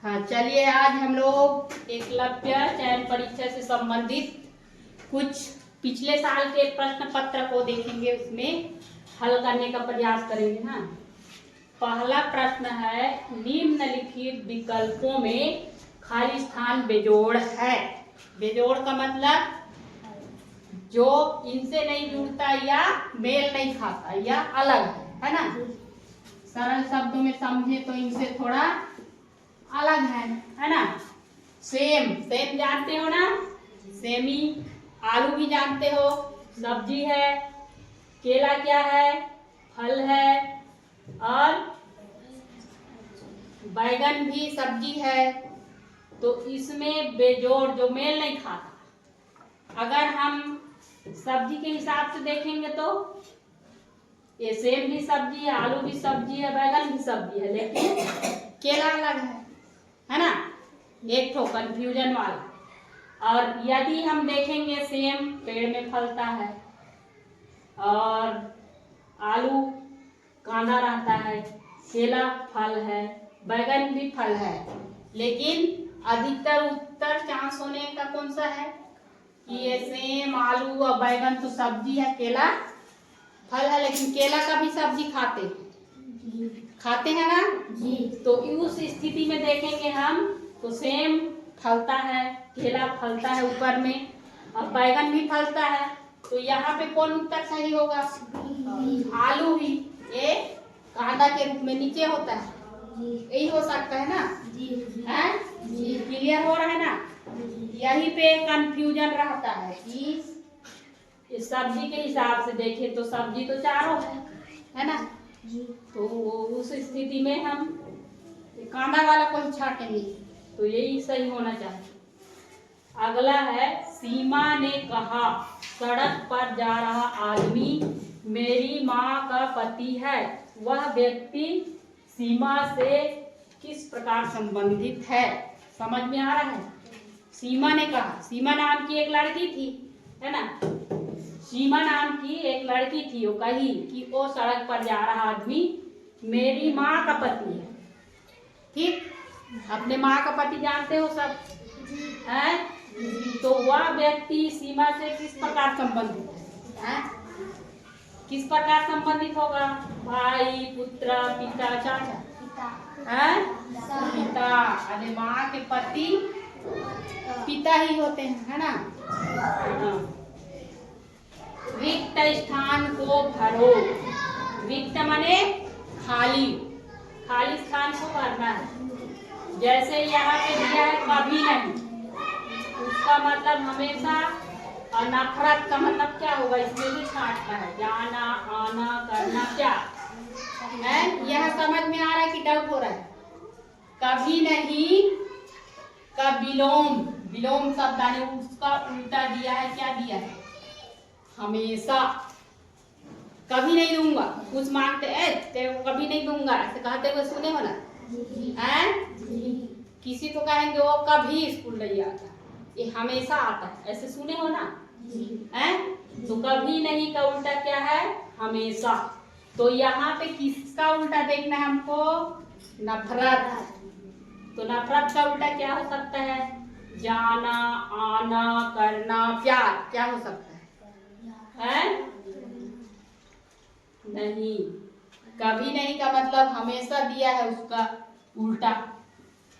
हाँ चलिए, आज हम लोग एकलव्य चयन परीक्षा से संबंधित कुछ पिछले साल के प्रश्न पत्र को देखेंगे, उसमें हल करने का प्रयास करेंगे ना। पहला प्रश्न है, निम्नलिखित विकल्पों में खाली स्थान बेजोड़ है। बेजोड़ का मतलब जो इनसे नहीं जुड़ता या मेल नहीं खाता या अलग है ना। सरल शब्दों में समझे तो इनसे थोड़ा अलग है ना। सेम जानते हो ना, सेमी। आलू भी जानते हो, सब्जी है। केला क्या है? फल है। और बैगन भी सब्जी है। तो इसमें बेजोड़ जो मेल नहीं खाता। अगर हम सब्जी के हिसाब से देखेंगे तो ये सेम भी सब्जी है, आलू भी सब्जी है, बैगन भी सब्जी है, लेकिन केला अलग है ना। एक तो कंफ्यूजन वाला। और यदि हम देखेंगे, सेम पेड़ में फलता है और आलू कांदा रहता है, केला फल है, बैगन भी फल है, लेकिन अधिकतर उत्तर चांस होने का कौन सा है कि ये सेम आलू और बैगन तो सब्जी है, केला फल है। लेकिन केला का भी सब्जी खाते हैं ना जी। तो उस स्थिति में देखेंगे हम तो सेम फलता है, केला फलता है ऊपर में और बैगन भी फलता है। तो यहाँ पे कौन उत्तर सही होगा? आलू ही, ये कांदा के रूप में नीचे होता है, यही हो सकता है ना जी। क्लियर हो रहा है ना। यही पे कंफ्यूजन रहता है कि इस सब्जी के हिसाब से देखें तो सब्जी तो चारों है ना जी। तो उस स्थिति में हम कांदा वाला को ही छाटेंगे, तो यही सही होना चाहिए। अगला है, सीमा ने कहा, सड़क पर जा रहा आदमी मेरी माँ का पति है। वह व्यक्ति सीमा से किस प्रकार संबंधित है? समझ में आ रहा है? सीमा ने कहा, सीमा नाम की एक लड़की थी, है ना। सीमा नाम की एक लड़की थी, वो कही कि वो सड़क पर जा रहा आदमी मेरी माँ का पति है। ठीक, अपने माँ का पति जानते हो सब है। तो वह व्यक्ति सीमा से किस प्रकार संबंधित है? किस प्रकार संबंधित होगा? भाई, पुत्र, पिता, चाचा है? पिता। अरे माँ के पति पिता ही होते हैं, है ना। रिक्त स्थान को भरो। रिक्त माने खाली, खाली स्थान को भरना है। जैसे यहाँ पे दिया है कभी नहीं, उसका मतलब हमेशा। और नफरत का मतलब क्या होगा? इसमें भी छाटना है, जाना आना करना क्या है। यह समझ में आ रहा है कि डाउट हो रहा है? कभी नहीं का विलोम, विलोम शब्द आने उसका उल्टा दिया है। क्या दिया है? हमेशा। कभी नहीं दूंगा, कुछ मांगते तेरे को कभी नहीं दूंगा, ऐसे कहते हुए सुने हो ना है। किसी को कहेंगे वो कभी स्कूल नहीं आता, ये हमेशा आता है, ऐसे सुने हो ना है। तो कभी नहीं का उल्टा क्या है? हमेशा। तो यहाँ पे किसका उल्टा देखना है हमको? नफरत। तो नफरत का उल्टा क्या हो सकता है? जाना आना करना प्यार। क्या हो सकता है? नहीं। कभी नहीं का मतलब हमेशा दिया है, उसका उल्टा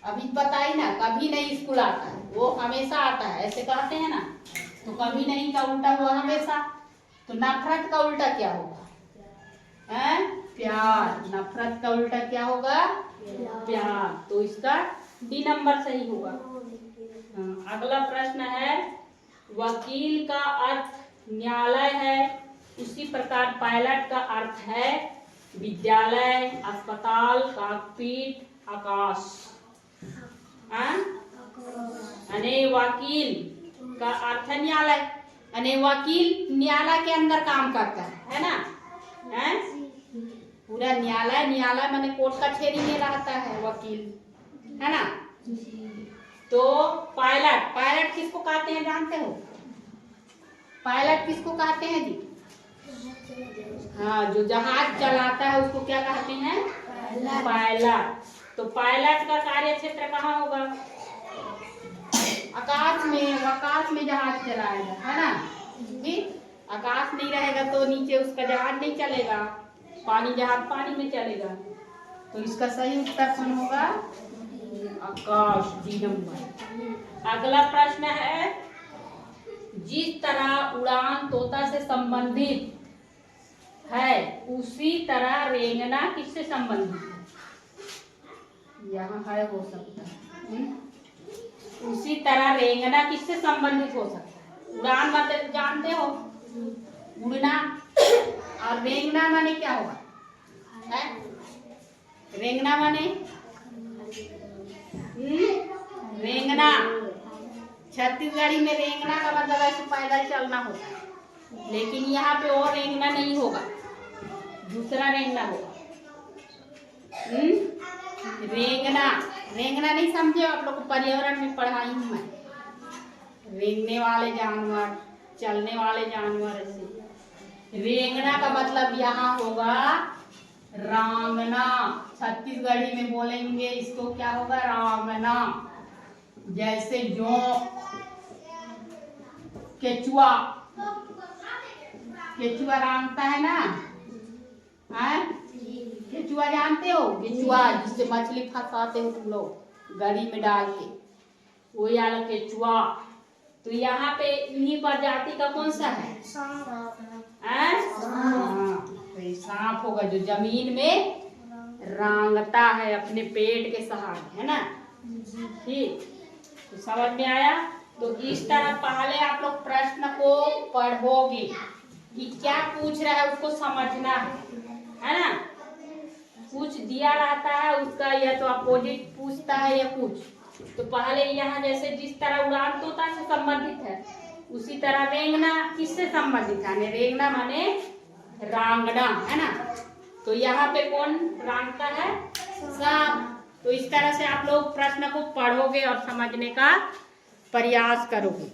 अभी पता ही ना। कभी नहीं स्कूल आता है, वो हमेशा आता है, ऐसे कहते हैं ना। तो कभी नहीं का उल्टा हुआ हमेशा। तो नफरत का उल्टा क्या होगा? प्यार। नफरत का उल्टा क्या होगा? प्यार। तो इसका डी नंबर सही होगा। अगला प्रश्न है, वकील का अर्थ न्यायालय है, उसी प्रकार पायलट का अर्थ है विद्यालय, अस्पताल, कॉकपीट, आकाश। अने वकील का अर्थ है न्यायालय। अने वकील न्यायालय के अंदर काम करता है ना। पूरा न्यायालय माने कोर्ट कचहरी में रहता है वकील, है ना। तो पायलट किसको कहते हैं जानते हो? पायलट किसको कहते हैं जी? हाँ, जो जहाज चलाता है उसको क्या कहते हैं? पायलट। तो पायलट का कार्य क्षेत्र कहाँ होगा? आकाश में। आकाश में जहाज चलाएगा, है ना? ठीक, आकाश नहीं रहेगा तो नीचे उसका जहाज नहीं चलेगा, पानी जहाज पानी में चलेगा। तो इसका सही उत्तर कौन होगा? आकाश, डी नंबर। अगला प्रश्न है, जिस तरह उड़ान तोता से संबंधित है उसी तरह रेंगना किससे संबंधित है? यहाँ है, हो सकता है। उसी तरह रेंगना किससे संबंधित हो सकता है? उड़ान मतलब जानते हो, उड़ना, और रेंगना माने क्या होगा? है? रेंगना माने रेंगना, छत्तीसगढ़ी में रेंगना का मतलब ऐसे पैदल चलना होता है, लेकिन यहाँ पे और रेंगना नहीं होगा, दूसरा रेंगना होगा। रेंगना, रेंगना नहीं समझे आप लोग? पर्यावरण में पढ़ाई हूँ मैं। रेंगने वाले जानवर, चलने वाले जानवर, ऐसे। रेंगना का मतलब यहाँ होगा रांगना। छत्तीसगढ़ी में बोलेंगे इसको क्या होगा? रांगना। जैसे जोंक, केचुआ, केचुआ रांगता है ना? है? केचुआ जानते हो? केचुआ जिससे मछली फंसाते हो तुम लोग गड़ी में डाल के, वो वाला केचुआ। तो यहाँ पे इन्हीं प्रजाति का कौन सा है? तो सांप होगा जो जमीन में रांगता है अपने पेट के सहारे, है ना? ठीक, तो समझ में आया? तो इस तरह पहले आप लोग प्रश्न को पढ़ोगे कि क्या पूछ रहा है, उसको समझना है ना? कुछ दिया रहता है उसका या तो अपोजिट पूछता है या कुछ, तो पहले यहाँ जैसे जिस तरह उड़ान तोता से संबंधित है उसी तरह रेंगना किससे संबंधित है? रेंगना माने रांगना, है ना? तो यहाँ पे कौन रांगता है? सांप। तो इस तरह से आप लोग प्रश्न को पढ़ोगे और समझने का प्रयास करोगे।